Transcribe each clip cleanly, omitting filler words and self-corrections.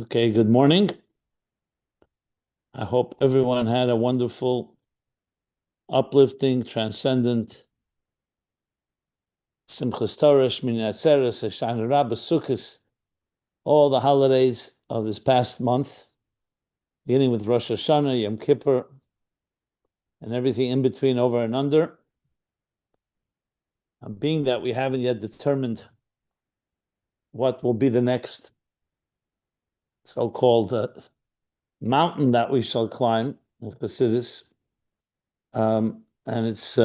Okay, good morning. I hope everyone had a wonderful, uplifting, transcendent Simchas Torah, Shmini Atzeres, Hoshana Rabbah, Sukkot, all the holidays of this past month, beginning with Rosh Hashanah, Yom Kippur, and everything in between, over and under. And being that we haven't yet determined what will be the next so-called mountain that we shall climb in Chassidus, and it's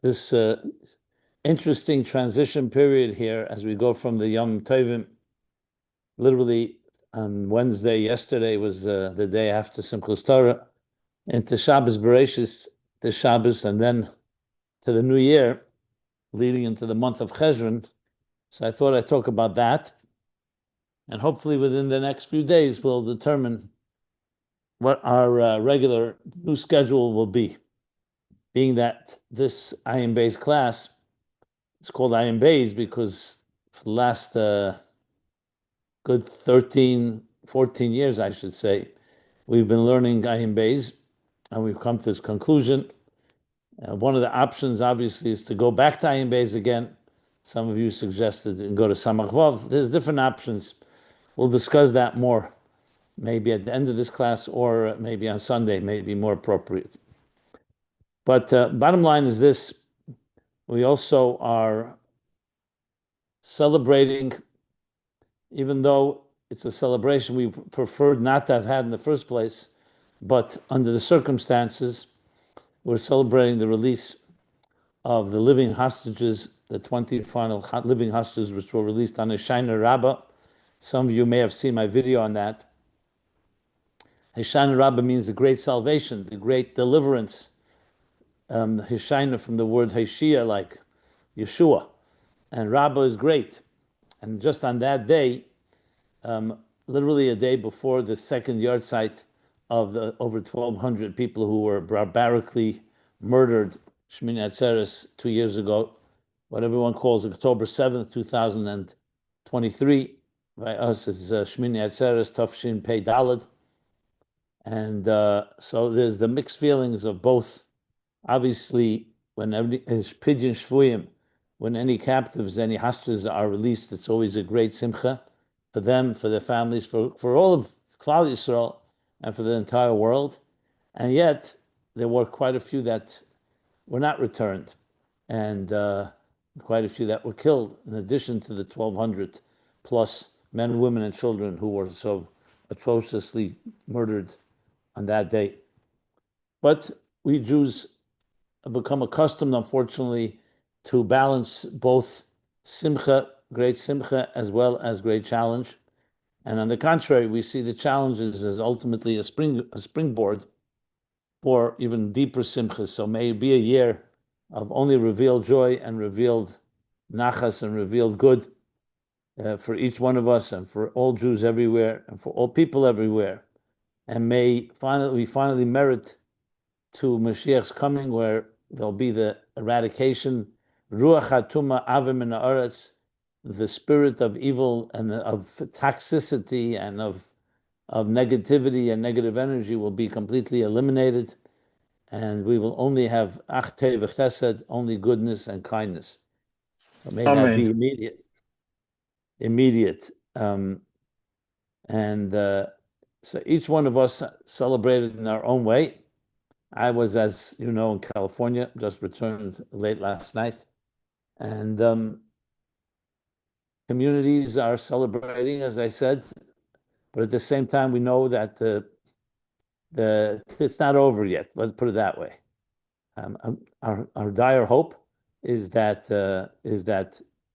this interesting transition period here as we go from the Yom Tovim. Literally on Wednesday, yesterday was the day after Simchas Torah, into Shabbos Bereshis, to Shabbos, and then to the New Year, leading into the month of Cheshvan. So I thought I'd talk about that, and hopefully within the next few days we'll determine what our regular new schedule will be. Being that this Ayin Beis class, it's called Ayin Beis because for the last good 13, 14 years, I should say, we've been learning Ayin Beis, and we've come to this conclusion. One of the options, obviously, is to go back to Ayin Beis again. Some of you suggested and go to Samach Vav. There's different options. We'll discuss that more, maybe at the end of this class, or maybe on Sunday, maybe more appropriate. But bottom line is this: we also are celebrating, even though it's a celebration we preferred not to have had in the first place, but under the circumstances, we're celebrating the release of the living hostages, the 20 final living hostages, which were released on Hoshana Rabbah. Some of you may have seen my video on that. Hoshana Rabbah means the great salvation, the great deliverance. Hoshana from the word Heshia, like Yeshua, and Rabbah is great. And just on that day, literally a day before the second yahrzeit of the over 1,200 people who were barbarically murdered, Shmini Atzeres, 2 years ago, what everyone calls October 7th, 2023. By us, it's Shmini Atzeres, Tafshin Pei Daled. And so there's the mixed feelings of both. Obviously, when Pidyon Shvuyim, when any captives, any hostages are released, it's always a great simcha for them, for their families, for all of Klal Yisrael, and for the entire world. And yet, there were quite a few that were not returned, and quite a few that were killed, in addition to the 1,200 plus men, women, and children who were so atrociously murdered on that day. But we Jews have become accustomed, unfortunately, to balance both simcha, great simcha, as well as great challenge. And on the contrary, we see the challenges as ultimately a springboard for even deeper simcha. So may it be a year of only revealed joy and revealed nachas and revealed good for each one of us and for all Jews everywhere and for all people everywhere. And may we finally merit to Mashiach's coming, where there'll be the eradication, Ruach HaTuma Avim Min Haaretz, the spirit of evil and of toxicity and of negativity and negative energy will be completely eliminated, and we will only have Achtei V'Chesed, only goodness and kindness. So may that be immediate. So each one of us celebrated in our own way. I was, as you know, in California, just returned late last night, and communities are celebrating, as I said, but at the same time, we know that it's not over yet. Let's put it that way. Our dire hope is that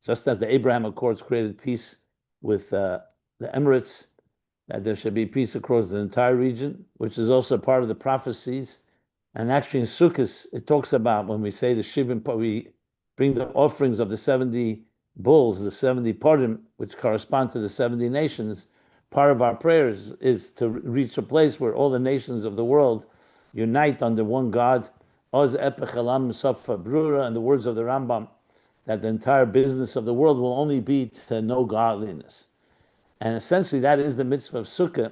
just as the Abraham Accords created peace with the Emirates, that there should be peace across the entire region, which is also part of the prophecies. And actually in Sukkot, it talks about when we say the Shivim, we bring the offerings of the 70 bulls, the 70 Purim, which correspond to the 70 nations. Part of our prayers is to reach a place where all the nations of the world unite under one God. Oz epech elam safa brura, and the words of the Rambam, that the entire business of the world will only be to know godliness. And essentially, that is the mitzvah of Sukkah,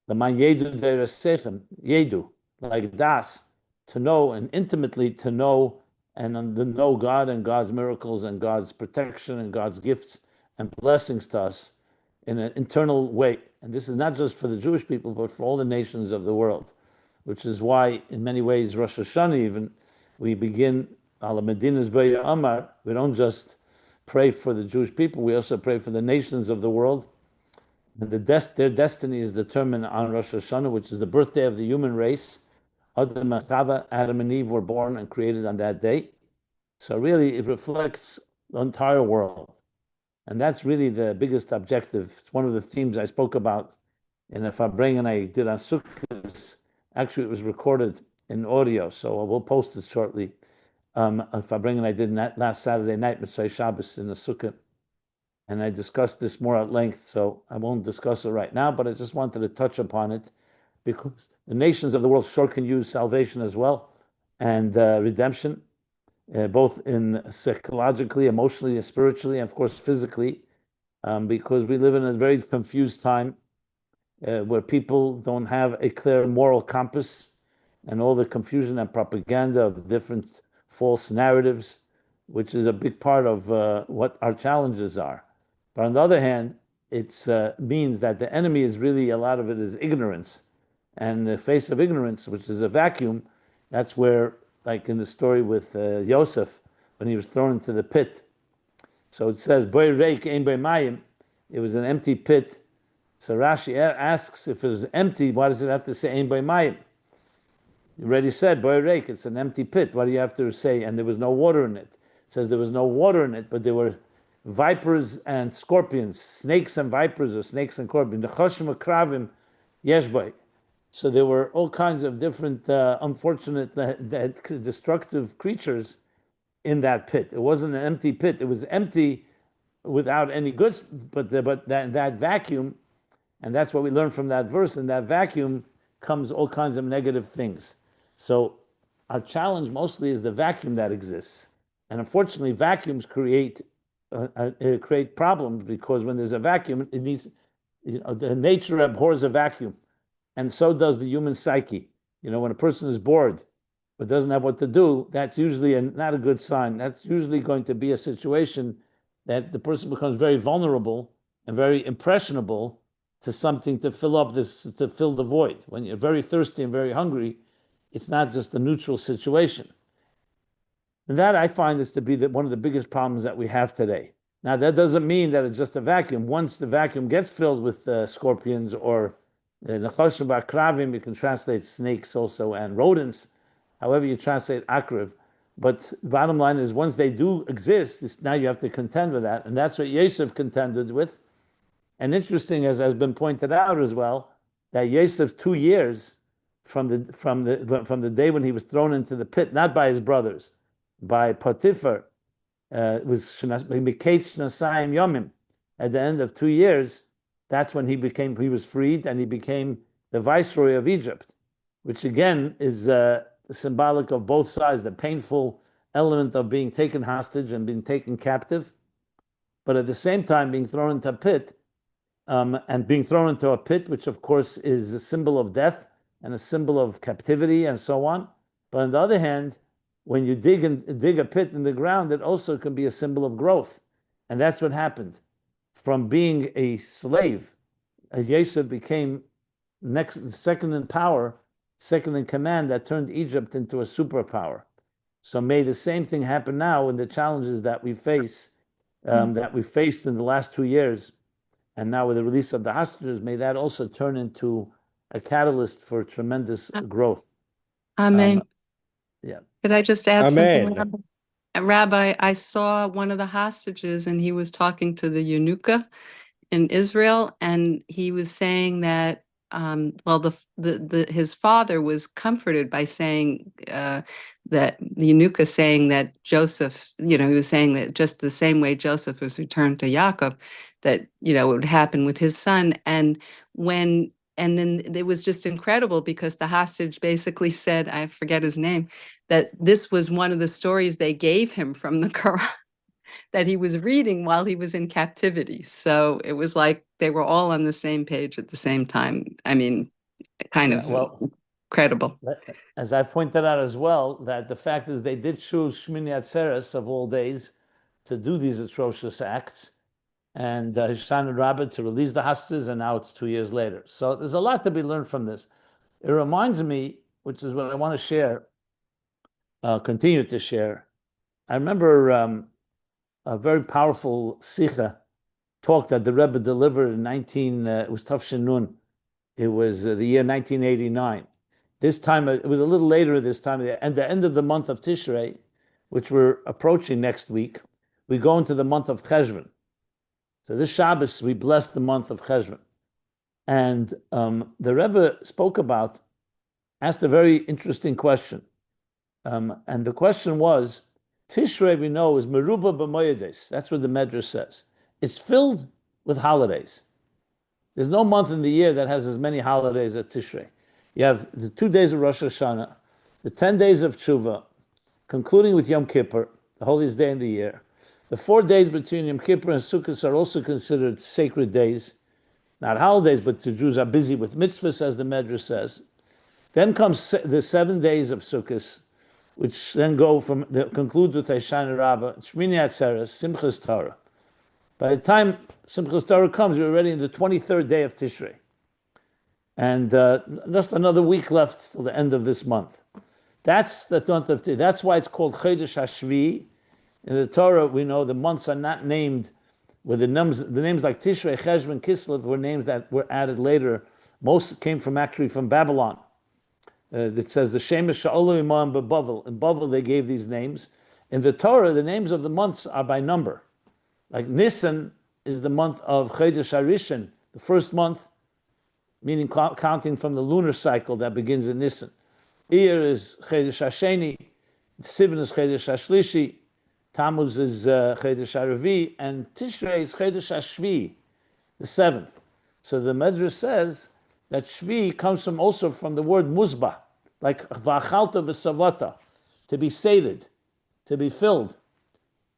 the man yedu deresechem, yedu, like das, to know and intimately to know and to know God and God's miracles and God's protection and God's gifts and blessings to us in an internal way. And this is not just for the Jewish people, but for all the nations of the world, which is why, in many ways, Rosh Hashanah even, we begin Ala Medina's Beya Amar. We don't just pray for the Jewish people, we also pray for the nations of the world. And their destiny is determined on Rosh Hashanah, which is the birthday of the human race. Adam and Eve were born and created on that day. So really, it reflects the entire world. And that's really the biggest objective. It's one of the themes I spoke about in the Farbrengen I did on Sukkot. Actually, it was recorded in audio, so we'll post it shortly. Farbrengen I did last Saturday night, Mitzvah Shabbos in the Sukkot. And I discussed this more at length, so I won't discuss it right now, but I just wanted to touch upon it because the nations of the world sure can use salvation as well and redemption, both in psychologically, emotionally, and spiritually, and of course physically, because we live in a very confused time where people don't have a clear moral compass, and all the confusion and propaganda of different false narratives, which is a big part of what our challenges are. But on the other hand, it means that the enemy is really, a lot of it is ignorance. And the face of ignorance, which is a vacuum, that's where, like in the story with Yosef, when he was thrown into the pit. So it says, Boi reik ein boi mayim, it was an empty pit. So Rashi asks, if it was empty, why does it have to say ein boi mayim? You already said, Boi reik, it's an empty pit. Why do you have to say, and there was no water in it? It says there was no water in it, but there were vipers and scorpions, snakes and vipers, or snakes and scorpions. The choshim akravim yeshbay. So there were all kinds of different unfortunate, destructive creatures in that pit. It wasn't an empty pit. It was empty without any goods, but that vacuum, and that's what we learn from that verse, in that vacuum comes all kinds of negative things. So our challenge mostly is the vacuum that exists. And unfortunately, vacuums create problems, because when there's a vacuum, it needs, the nature abhors a vacuum, and so does the human psyche. When a person is bored but doesn't have what to do, that's usually not a good sign. That's usually going to be a situation that the person becomes very vulnerable and very impressionable to something to fill the void. When you're very thirsty and very hungry, it's not just a neutral situation. And that I find this to be one of the biggest problems that we have today. Now, that doesn't mean that it's just a vacuum. Once the vacuum gets filled with scorpions or nechoshim v'akravim, you can translate snakes also and rodents, however you translate akriv. But the bottom line is, once they do exist, now you have to contend with that. And that's what Yosef contended with. And interesting, as has been pointed out as well, that Yosef, 2 years from the day when he was thrown into the pit, not by his brothers, by Potiphar, was Miketz Nasayim Yomim. At the end of 2 years, that's when he was freed, and he became the viceroy of Egypt, which again is symbolic of both sides, the painful element of being taken hostage and being taken captive, but at the same time being thrown into a pit, and being thrown into a pit, which of course is a symbol of death and a symbol of captivity and so on. But on the other hand, when you dig a pit in the ground, it also can be a symbol of growth. And that's what happened. From being a slave, Yosef became second in power, second in command, that turned Egypt into a superpower. So may the same thing happen now in the challenges that we face, that we faced in the last 2 years. And now with the release of the hostages, may that also turn into a catalyst for tremendous growth. Amen. Yeah. Could I just add Amen. something? Rabbi, I saw one of the hostages, and he was talking to the eunuch in Israel, and he was saying that his father was comforted by saying that the eunuch saying that Joseph, he was saying that just the same way Joseph was returned to Yaakov, that it would happen with his son, and then it was just incredible, because the hostage basically said, I forget his name, that this was one of the stories they gave him from the Quran. that he was reading while he was in captivity. So it was like they were all on the same page at the same time. I mean, kind of credible. As I pointed out as well, that the fact is they did choose Shmini Atzeres of all days to do these atrocious acts, and Hishtan Rabbi to release the hostages, and now it's 2 years later. So there's a lot to be learned from this. It reminds me, which is what I want to share, continue to share. I remember a very powerful Sikha talk that the Rebbe delivered in it was Tafshin Nun. It was the year 1989. This time, it was a little later this time, at the end of the month of Tishrei, which we're approaching next week, we go into the month of Cheshvan. So this Shabbos, we bless the month of Cheshvan. And the Rebbe asked a very interesting question. And the question was, Tishrei, we know, is Meruba b'moyedes. That's what the Medrash says. It's filled with holidays. There's no month in the year that has as many holidays as Tishrei. You have the 2 days of Rosh Hashanah, the 10 days of Tshuva, concluding with Yom Kippur, the holiest day in the year. The 4 days between Yom Kippur and Sukkot are also considered sacred days. Not holidays, but the Jews are busy with mitzvahs, as the Medrash says. Then comes the 7 days of Sukkot, which then conclude with Hoshana Rabbah, Shmini Atzeres, Simchas Torah. By the time Simchas Torah comes, we're already in the 23rd day of Tishrei. And just another week left till the end of this month. That's the month of Tishrei. That's why it's called Chodesh HaShvi. In the Torah, we know the months are not named with the names like Tishrei, Cheshvan, Kislev were names that were added later. Most came from Babylon. It says the Shemesh Sha'olu Imam B'Bavel. In Bavel, they gave these names. In the Torah, the names of the months are by number. Like Nisan is the month of Chodesh HaRishon, the first month, meaning counting from the lunar cycle that begins in Nisan. Iyar is Chodesh HaSheni, Sivan is Chodesh HaShlishi, Tammuz is Chodesh HaRavi, and Tishrei is Chodesh HaShvi, the 7th. So the Medrash says that Shvi comes also from the word muzbah, like v'achalta v'savata, to be sated, to be filled,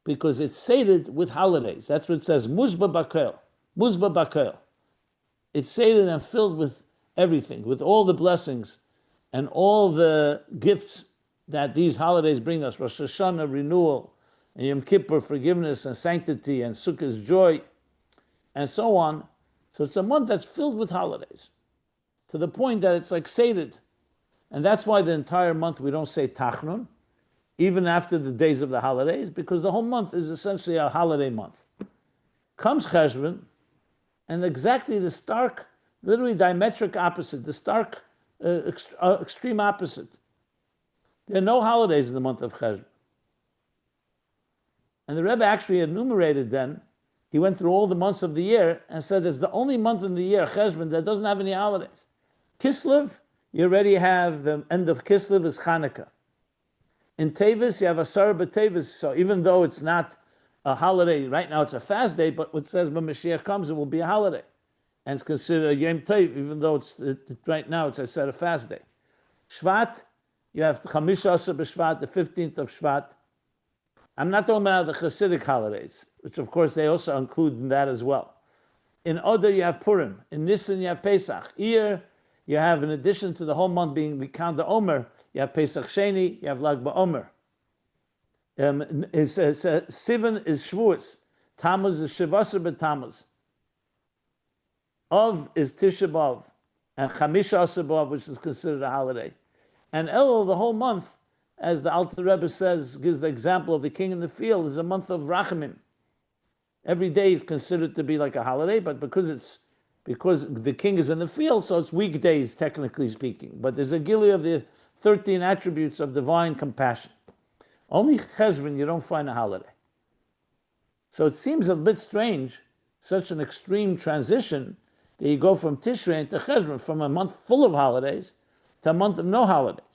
because it's sated with holidays. That's what it says, muzbah bakel. It's sated and filled with everything, with all the blessings and all the gifts that these holidays bring us. Rosh Hashanah, renewal, and Yom Kippur, forgiveness and sanctity, and Sukkot's joy, and so on. So it's a month that's filled with holidays, to the point that it's like sated. And that's why the entire month we don't say Tachnun, even after the days of the holidays, because the whole month is essentially a holiday month. Comes Cheshvan, and exactly the stark, literally diametric opposite, the stark extreme opposite. There are no holidays in the month of Cheshvan. And the Rebbe actually enumerated then, he went through all the months of the year and said it's the only month in the year, Cheshvan, that doesn't have any holidays. Kislev, you already have the end of Kislev is Chanukah. In Tevis, you have Asar B'Tevis, so even though it's not a holiday, right now it's a fast day, but what says when Mashiach comes, it will be a holiday. And it's considered a Yom Tov, even though right now it's, I said, a fast day. Shvat, you have Chamisha Asar B'Shvat, the 15th of Shvat. I'm not talking about the Chassidic holidays, which of course they also include in that as well. In Adar, you have Purim. In Nisan, you have Pesach. Iyar, you have, in addition to the whole month being, we count the Omer, you have Pesach Sheni, you have Lag BaOmer. Sivan is Shavuos. Tammuz is Shivasar b'Tammuz. Av is Tisha B'Av. And Chamisha Asar B'Av, which is considered a holiday. And Elul, the whole month, as the Alter Rebbe says, gives the example of the king in the field, is a month of Rachamim. Every day is considered to be like a holiday, but because the king is in the field, so it's weekdays, technically speaking. But there's a gili of the 13 attributes of divine compassion. Only Cheshvan, you don't find a holiday. So it seems a bit strange, such an extreme transition, that you go from Tishrei to Cheshvan, from a month full of holidays to a month of no holidays.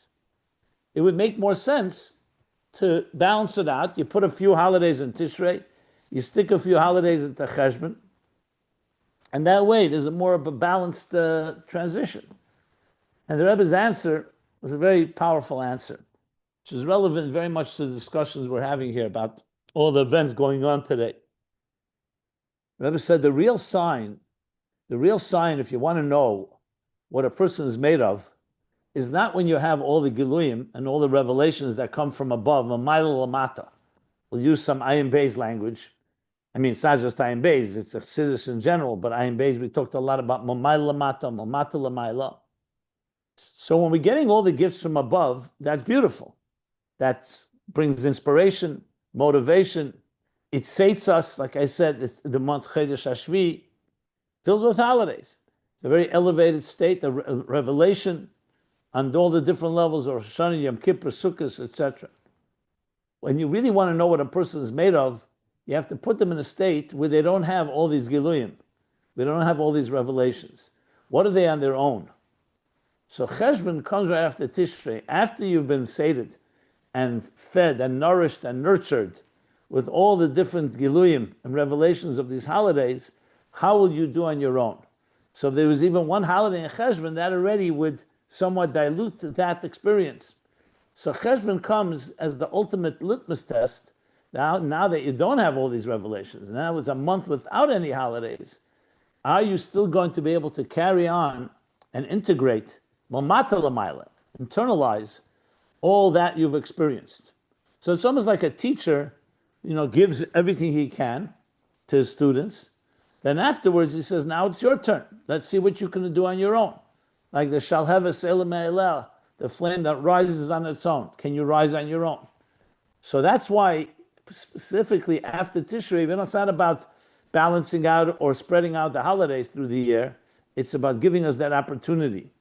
It would make more sense to balance it out. You put a few holidays in Tishrei, you stick a few holidays into Cheshvan, and that way there's more of a balanced transition. And the Rebbe's answer was a very powerful answer, which is relevant very much to the discussions we're having here about all the events going on today. Rebbe said the real sign, if you want to know what a person is made of, is not when you have all the giluyim and all the revelations that come from above, mamayla lamata. We'll use some Ayin Beis language. I mean, it's not just Ayin Beis, it's Chassidic in general, but Ayin Beis, we talked a lot about mamayla lamata, mamata lamayla. So when we're getting all the gifts from above, that's beautiful. That brings inspiration, motivation. It sates us, like I said, it's the month Chodesh Hashvi, filled with holidays. It's a very elevated state, a revelation on all the different levels of Rosh Hashanah, Yom Kippur, Sukkot, etc. When you really want to know what a person is made of, you have to put them in a state where they don't have all these giluyim. They don't have all these revelations. What are they on their own? So Cheshvan comes right after Tishrei, after you've been sated and fed and nourished and nurtured with all the different giluyim and revelations of these holidays. How will you do on your own? So if there was even one holiday in Cheshvan, that already would somewhat dilute that experience. So Cheshvan comes as the ultimate litmus test. Now that you don't have all these revelations, now it's a month without any holidays, are you still going to be able to carry on and integrate, internalize all that you've experienced? So it's almost like a teacher, gives everything he can to his students. Then afterwards he says, now it's your turn. Let's see what you can do on your own. Like the Shalheves Elam Me'eleh, the flame that rises on its own. Can you rise on your own? So that's why specifically after Tishrei, it's not about balancing out or spreading out the holidays through the year. It's about giving us that opportunity.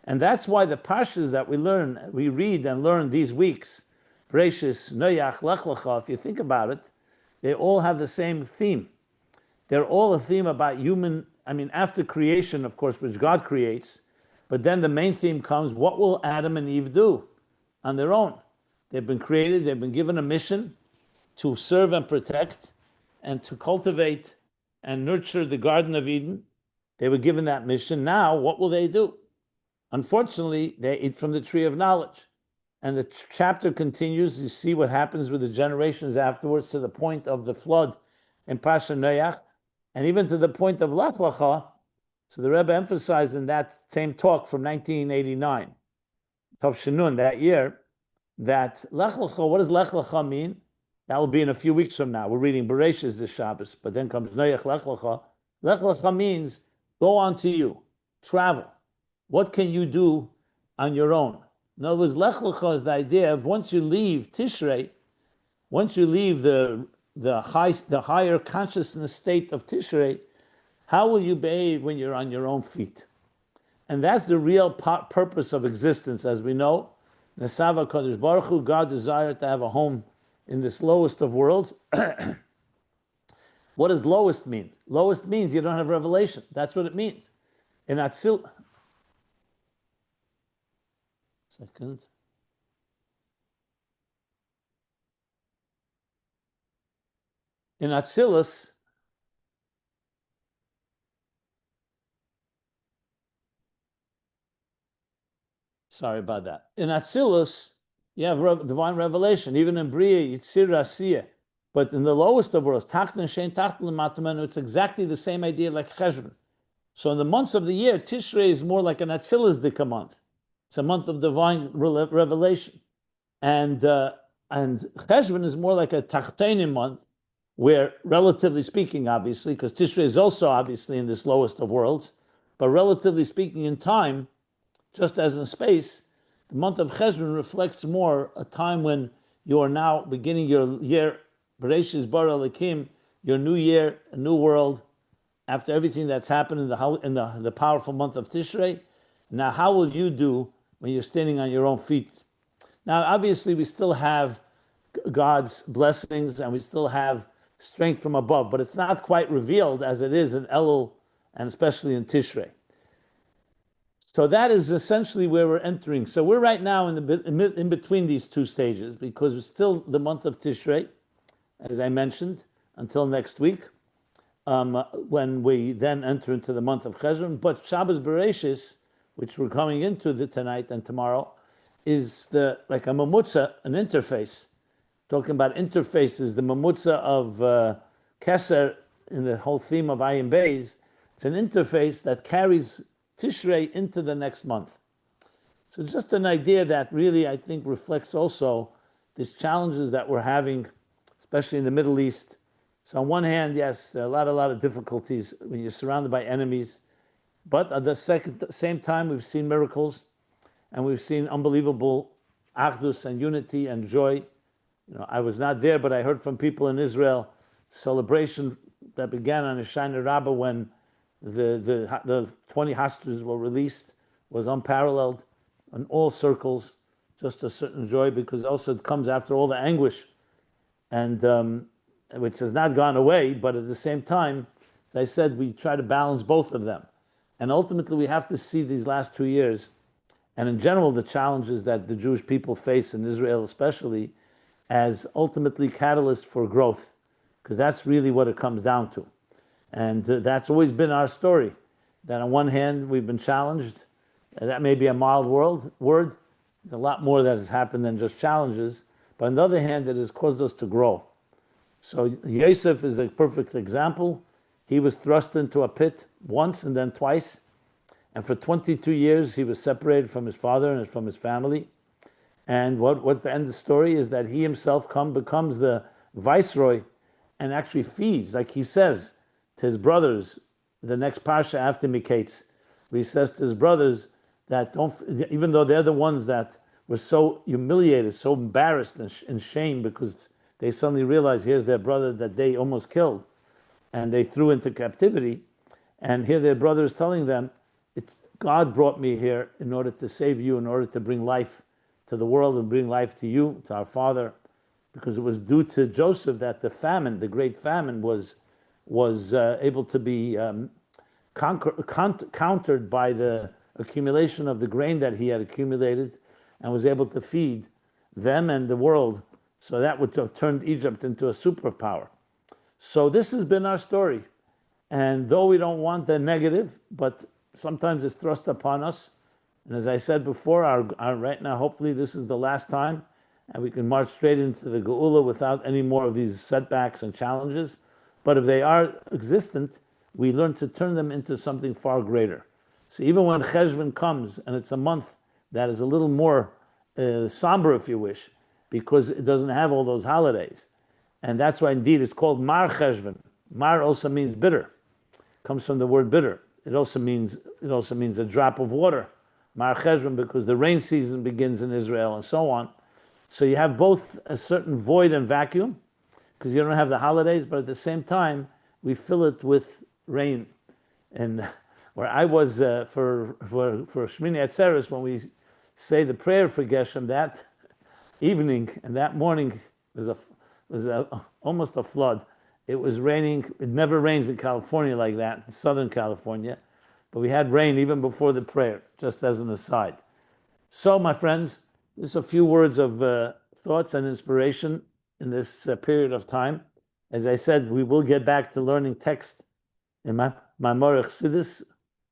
And that's why the parshas that we read and learn these weeks, Bereshis, Noach, Lech Lecha, if you think about it, they all have the same theme. They're all a theme about after creation, of course, which God creates, but then the main theme comes, what will Adam and Eve do on their own? They've been created, they've been given a mission to serve and protect and to cultivate and nurture the Garden of Eden. They were given that mission. Now, what will they do? Unfortunately, they eat from the tree of knowledge. And the chapter continues. You see what happens with the generations afterwards to the point of the flood in Pasha Noach, and even to the point of Lech Lecha. So the Rebbe emphasized in that same talk from 1989, Tov Shinun, that year, that Lech Lecha, what does Lech Lecha mean? That will be in a few weeks from now. We're reading Bereshis this Shabbos, but then comes Noach, Lech Lecha. Lech Lecha means go on to you, travel. What can you do on your own? In other words, Lech Lecha is the idea of once you leave Tishrei, once you leave the higher consciousness state of Tishrei, how will you behave when you're on your own feet? And that's the real purpose of existence, as we know. Nesava Kadosh Baruch Hu, God desired to have a home in this lowest of worlds. What does lowest mean? Lowest means you don't have revelation. That's what it means. In Atzil... Second. In Atzilus, sorry about that. In Atzilus, you have divine revelation, even in Bria, Yitzir Asiyah. But in the lowest of worlds, Tachton Shein Tachton L'Matamenu, it's exactly the same idea like Cheshvan. So in the months of the year, Tishrei is more like an Atzilus Dika month. It's a month of divine revelation. And Cheshvan is more like a Tachtenim month, where, relatively speaking, obviously, because Tishrei is also obviously in this lowest of worlds, but relatively speaking in time, just as in space, the month of Cheshvan reflects more a time when you are now beginning your year, Bereshis Bara Elokim, your new year, a new world, after everything that's happened in the powerful month of Tishrei. Now, how will you do when you're standing on your own feet? Now, obviously, we still have God's blessings and we still have strength from above, but it's not quite revealed as it is in Elul and especially in Tishrei. So that is essentially where we're entering. So we're right now in between these two stages because it's still the month of Tishrei, as I mentioned, until next week, when we then enter into the month of Cheshvan. But Shabbos Bereshis, which we're coming into tonight and tomorrow, is like a mamutza, an interface talking about interfaces, the mamutza of Keser in the whole theme of Ayin Beis, it's an interface that carries Tishrei into the next month. So just an idea that really, I think, reflects also these challenges that we're having, especially in the Middle East. So on one hand, yes, a lot of difficulties when you're surrounded by enemies. But at the same time, we've seen miracles, and we've seen unbelievable achdus and unity and joy. I was not there, but I heard from people in Israel, celebration that began on Hoshana Rabbah when the 20 hostages were released was unparalleled in all circles, just a certain joy, because also it comes after all the anguish, and which has not gone away, but at the same time, as I said, we try to balance both of them. And ultimately, we have to see these last 2 years, and in general, the challenges that the Jewish people face in Israel especially, as ultimately catalyst for growth, because that's really what it comes down to. And that's always been our story, that on one hand, we've been challenged, and that may be a mild word, there's a lot more that has happened than just challenges, but on the other hand, it has caused us to grow. So Yosef is a perfect example. He was thrust into a pit once and then twice, and for 22 years he was separated from his father and from his family. And what the end of the story is that he himself becomes the viceroy and actually feeds, like he says to his brothers, the next parsha after Miketz, where he says to his brothers that even though they're the ones that were so humiliated, so embarrassed and shamed because they suddenly realized here's their brother that they almost killed and they threw into captivity, and here their brother is telling them, it's God brought me here in order to save you, in order to bring life to the world and bring life to you, to our father, because it was due to Joseph that the famine, the great famine, was able to be countered by the accumulation of the grain that he had accumulated, and was able to feed them and the world. So that would have turned Egypt into a superpower. So this has been our story. And though we don't want the negative, but sometimes it's thrust upon us. And as I said before, our right now, hopefully this is the last time, and we can march straight into the Geula without any more of these setbacks and challenges. But if they are existent, we learn to turn them into something far greater. So even when Cheshvan comes, and it's a month that is a little more somber, if you wish, because it doesn't have all those holidays. And that's why indeed it's called Mar Cheshvan. Mar also means bitter. Comes from the word bitter. It also means a drop of water. Mar Cheshvan, because the rain season begins in Israel and so on. So you have both a certain void and vacuum, because you don't have the holidays, but at the same time, we fill it with rain. And where I was for Shmini Atzeres, when we say the prayer for Geshem that evening and that morning was almost a flood. It was raining. It never rains in California like that, in Southern California. But we had rain even before the prayer, just as an aside. So, my friends, just a few words of thoughts and inspiration in this period of time. As I said, we will get back to learning text in my Morech Chassidus,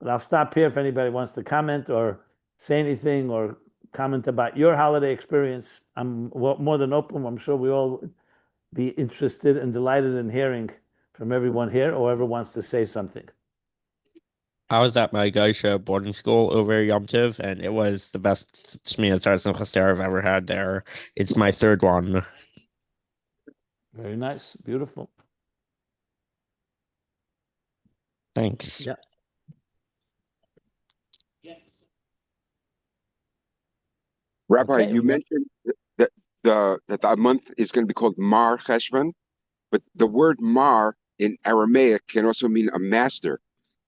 but I'll stop here if anybody wants to comment or say anything or comment about your holiday experience. I'm more than open. I'm sure we all be interested and delighted in hearing from everyone here, or whoever wants to say something. I was at my Geisha boarding school over Yom Tiv, and it was the best Shmini Atzeres I've ever had there. It's my third one. Very nice, beautiful. Thanks. Yeah. Rabbi, Okay. you mentioned that the month is going to be called Mar Cheshvan, but the word Mar in Aramaic can also mean a master,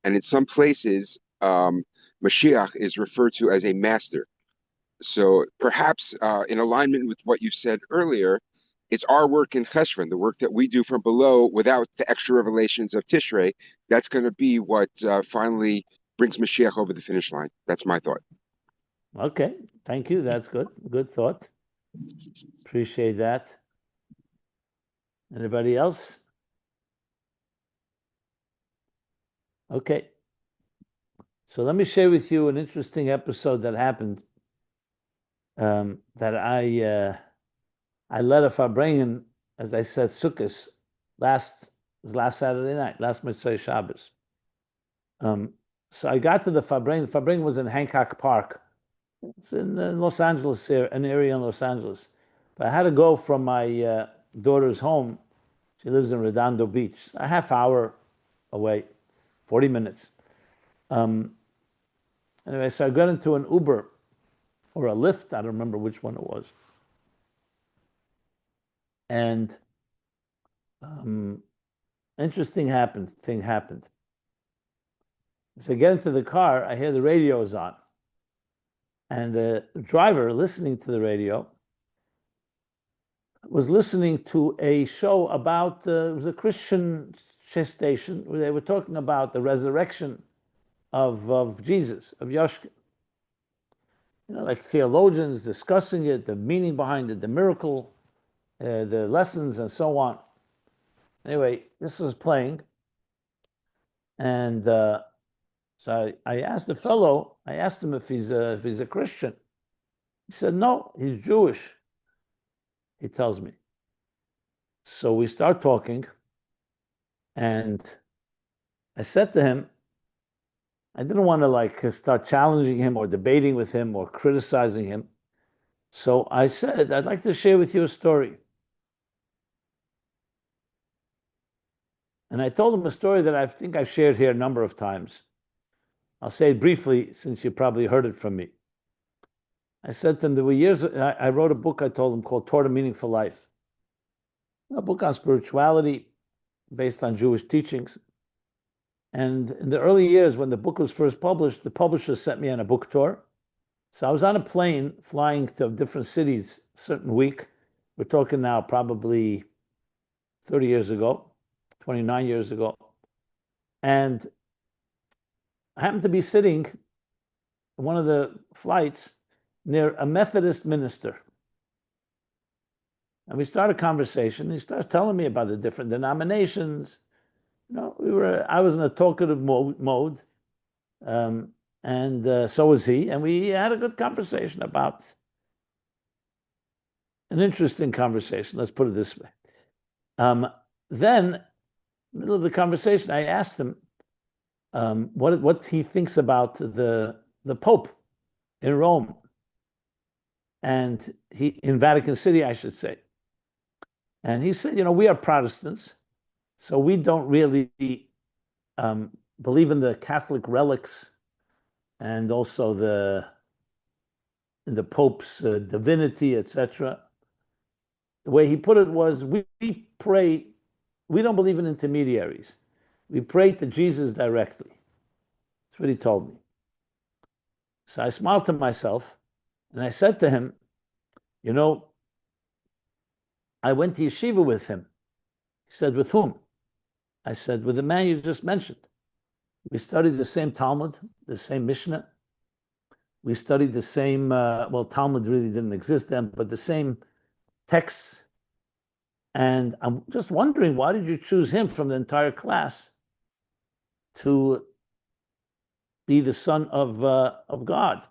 and in some places, Mashiach is referred to as a master. So perhaps in alignment with what you said earlier, it's our work in Cheshvan, the work that we do from below without the extra revelations of Tishrei, that's going to be what finally brings Mashiach over the finish line. That's my thought. Okay, thank you. That's good. Good thought. Appreciate that. Anybody else? Okay. So let me share with you an interesting episode that happened that I led a farbrengen, as I said, Sukkot, last Saturday night, last Mitzvah Shabbos. So I got to the farbrengen. The farbrengen was in Hancock Park. It's in Los Angeles, here, an area in Los Angeles. But I had to go from my daughter's home. She lives in Redondo Beach, a half hour away, 40 minutes. Anyway, so I got into an Uber or a Lyft. I don't remember which one it was. And interesting thing happened. So I get into the car, I hear the radio is on. And the driver listening to the radio was listening to a show about, it was a Christian station, where they were talking about the resurrection of Jesus, of Yoshkin. Like theologians discussing it, the meaning behind it, the miracle, the lessons, and so on. Anyway, this was playing. And so I asked the fellow, I asked him if he's a Christian. He said, no, he's Jewish, he tells me. So we start talking, and I said to him, I didn't want to start challenging him or debating with him or criticizing him. So I said, I'd like to share with you a story. And I told him a story that I think I've shared here a number of times. I'll say it briefly, since you probably heard it from me. I said to him, there were years, I wrote a book, I told him, called Toward a Meaningful Life. A book on spirituality based on Jewish teachings. And in the early years, when the book was first published, the publisher sent me on a book tour. So I was on a plane flying to different cities a certain week. We're talking now probably 30 years ago, 29 years ago. And I happened to be sitting in one of the flights near a Methodist minister. And we started a conversation. He starts telling me about the different denominations. I was in a talkative mode, and so was he. And we had a good conversation about an interesting conversation. Let's put it this way. Then, middle of the conversation, I asked him what he thinks about the Pope in Rome, and in Vatican City, I should say. And he said, we are Protestants, so we don't really believe in the Catholic relics and also the Pope's divinity, etc. The way he put it was, we pray, we don't believe in intermediaries. We pray to Jesus directly. That's what he told me. So I smiled to myself, and I said to him, I went to yeshiva with him. He said, with whom? I said, with the man you just mentioned. We studied the same Talmud, the same Mishnah. We studied the same, Talmud really didn't exist then, but the same texts. And I'm just wondering, why did you choose him from the entire class to be the son of God?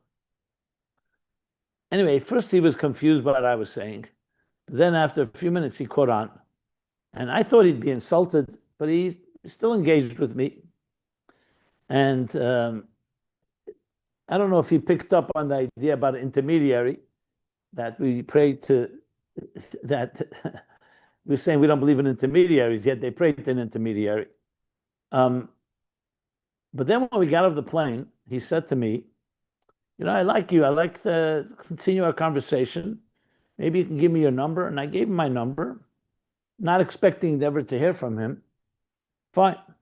Anyway, first he was confused by what I was saying. Then after a few minutes, he caught on. And I thought he'd be insulted, but he still engaged with me. And I don't know if he picked up on the idea about an intermediary, that we pray to, that we're saying we don't believe in intermediaries, yet they pray to an intermediary. But then when we got off the plane, he said to me, I like you. I like to continue our conversation. Maybe you can give me your number. And I gave him my number, not expecting ever to hear from him. Fine. A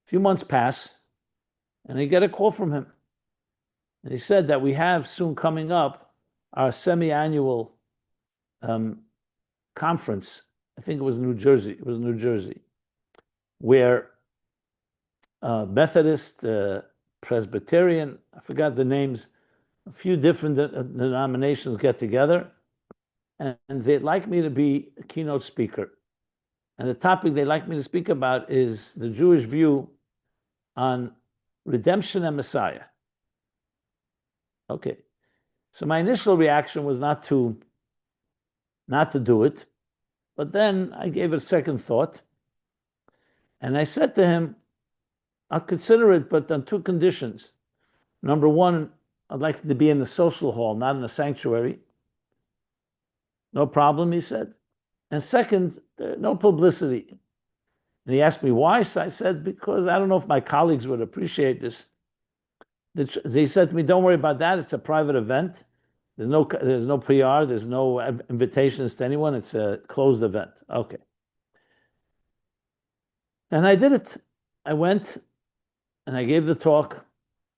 few months pass, and I get a call from him. And he said that we have soon coming up our semi-annual conference. I think it was New Jersey. It was New Jersey, where Methodist, Presbyterian, I forgot the names, a few different denominations get together, and they'd like me to be a keynote speaker. And the topic they'd like me to speak about is the Jewish view on redemption and Messiah. Okay. So my initial reaction was not to not to do it. But then I gave it a second thought. And I said to him, I'll consider it, but on two conditions. Number one, I'd like to be in the social hall, not in a sanctuary. No problem, he said. And second, no publicity. And he asked me why. So I said, because I don't know if my colleagues would appreciate this. He said to me, don't worry about that. It's a private event. There's no PR. There's no invitations to anyone. It's a closed event. Okay. And I did it. I went and I gave the talk.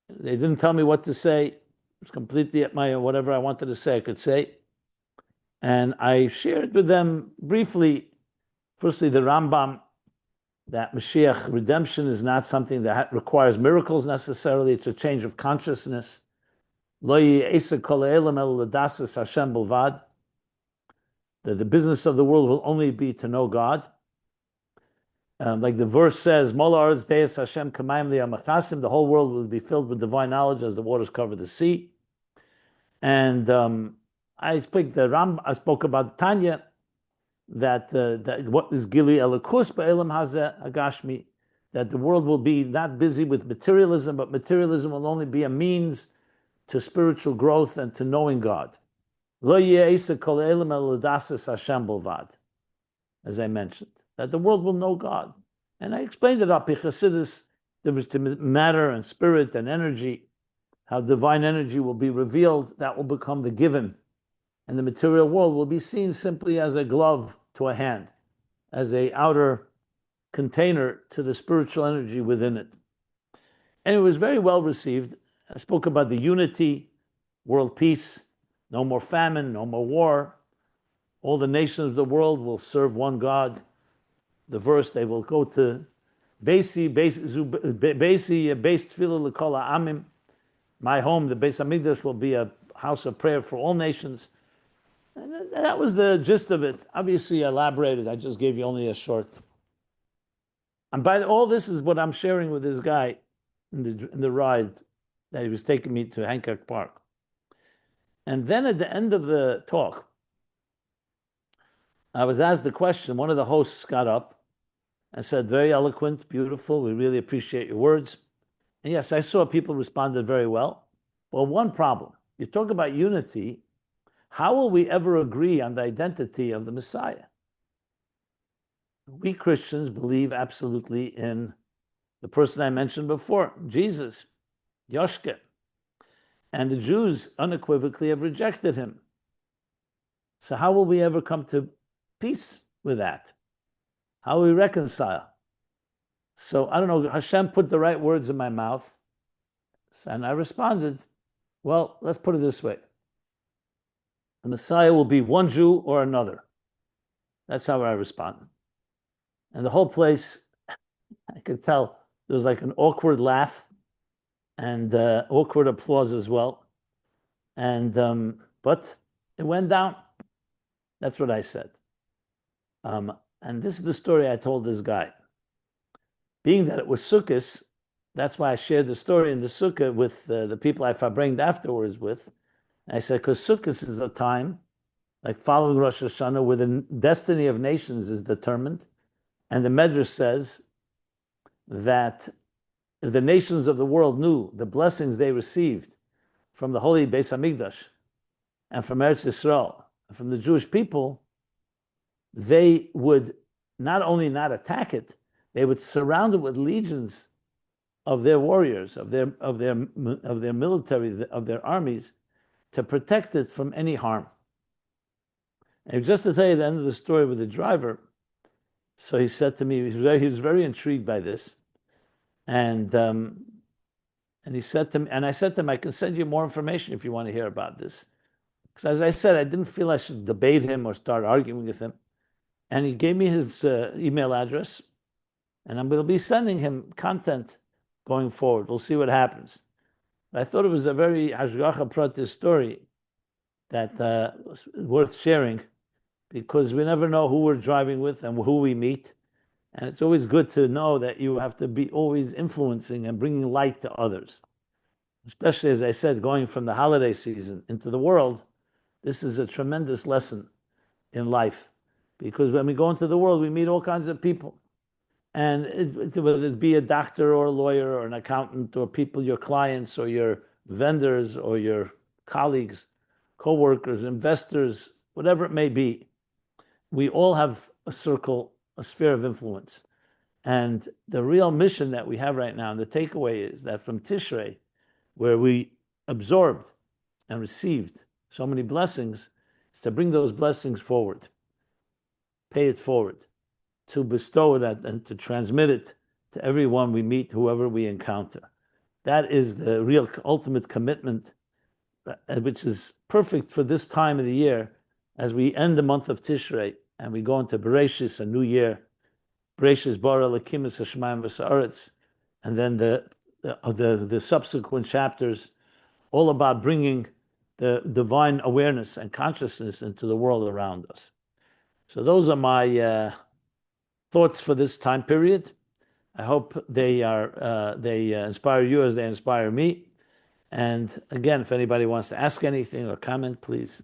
They didn't tell me what to say. It was completely at my, whatever I wanted to say, I could say. And I shared with them briefly, firstly, the Rambam, that Mashiach redemption is not something that requires miracles necessarily. It's a change of consciousness. That the business of the world will only be to know God. Like the verse says, the whole world will be filled with divine knowledge as the waters cover the sea. And I spoke about Tanya, that what is Gili Elikus Ba'elam Hazeh Agashmi, that the world will be not busy with materialism, but materialism will only be a means to spiritual growth and to knowing God. As I mentioned, that the world will know God. And I explained it up in Chassidus, difference to matter and spirit and energy, how divine energy will be revealed, that will become the given. And the material world will be seen simply as a glove to a hand, as an outer container to the spiritual energy within it. And it was very well received. I spoke about the unity, world peace, no more famine, no more war. All the nations of the world will serve one God. The verse, they will go to Beisi Tefillah L'Kol Ha'amim. My home, the Beis Hamikdash, will be a house of prayer for all nations. And that was the gist of it. Obviously, I elaborated. I just gave you only a short. And all this is what I'm sharing with this guy in the ride that he was taking me to Hancock Park. And then at the end of the talk, I was asked the question. One of the hosts got up and said, very eloquent, beautiful. We really appreciate your words. And yes, I saw people responded very well. Well, one problem. You talk about unity. How will we ever agree on the identity of the Messiah? We Christians believe absolutely in the person I mentioned before, Jesus, Yoshke. And the Jews unequivocally have rejected him. So how will we ever come to peace with that? How will we reconcile? So I don't know, Hashem put the right words in my mouth. And I responded, well, let's put it this way. The Messiah will be one Jew or another. That's how I responded. And the whole place, I could tell there was like an awkward laugh and awkward applause as well. And but it went down. That's what I said. And this is the story I told this guy. Being that it was Sukkot, that's why I shared the story in the Sukkah with the people I farbrenged afterwards with. And I said, because Sukkot is a time, like following Rosh Hashanah, where the destiny of nations is determined. And the Medrash says that if the nations of the world knew the blessings they received from the holy Beis Hamikdash and from Eretz Yisrael, and from the Jewish people, they would not only not attack it, they would surround it with legions of their warriors, of their military, of their armies, to protect it from any harm. And just to tell you the end of the story with the driver, so he said to me, he was very intrigued by this, and he said to me, and I said to him, I can send you more information if you want to hear about this. Because as I said, I didn't feel I should debate him or start arguing with him. And he gave me his email address, and I'm going to be sending him content going forward. We'll see what happens. But I thought it was a very hashgacha pratis story that was worth sharing, because we never know who we're driving with and who we meet. And it's always good to know that you have to be always influencing and bringing light to others. Especially, as I said, going from the holiday season into the world, this is a tremendous lesson in life, because when we go into the world, we meet all kinds of people. And whether it be a doctor or a lawyer or an accountant or people, your clients or your vendors or your colleagues, co-workers, investors, whatever it may be, we all have a circle, a sphere of influence. And the real mission that we have right now, and the takeaway is that from Tishrei, where we absorbed and received so many blessings, is to bring those blessings forward, pay it forward, to bestow it and to transmit it to everyone we meet, whoever we encounter. That is the real ultimate commitment, which is perfect for this time of the year, as we end the month of Tishrei and we go into Bereshis, a new year. Bereshis bara Elokim es hashamayim v'sa'aretz, and then the subsequent chapters, all about bringing the divine awareness and consciousness into the world around us. So those are my thoughts for this time period. I hope they inspire you as they inspire me. And again, if anybody wants to ask anything or comment, please.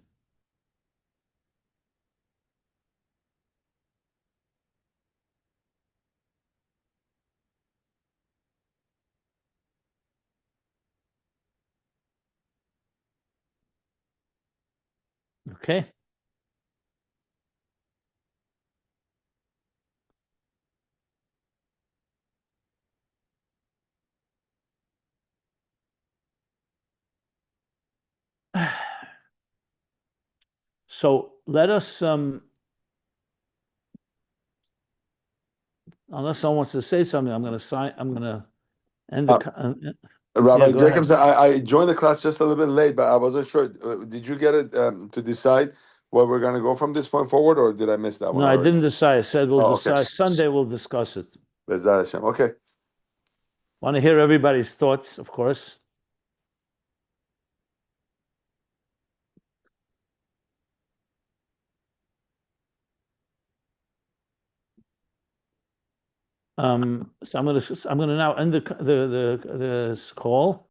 Okay. So let us, unless someone wants to say something, I'm going to end the. Rabbi go Jacobs, ahead. I joined the class just a little bit late, but I wasn't sure. Did you get it to decide where we're going to go from this point forward, or did I miss that one? No, I didn't decide. I said we'll okay. decide. Sunday we'll discuss it. Bezat Hashem. Okay. Want to hear everybody's thoughts, of course. So I'm gonna now end the call.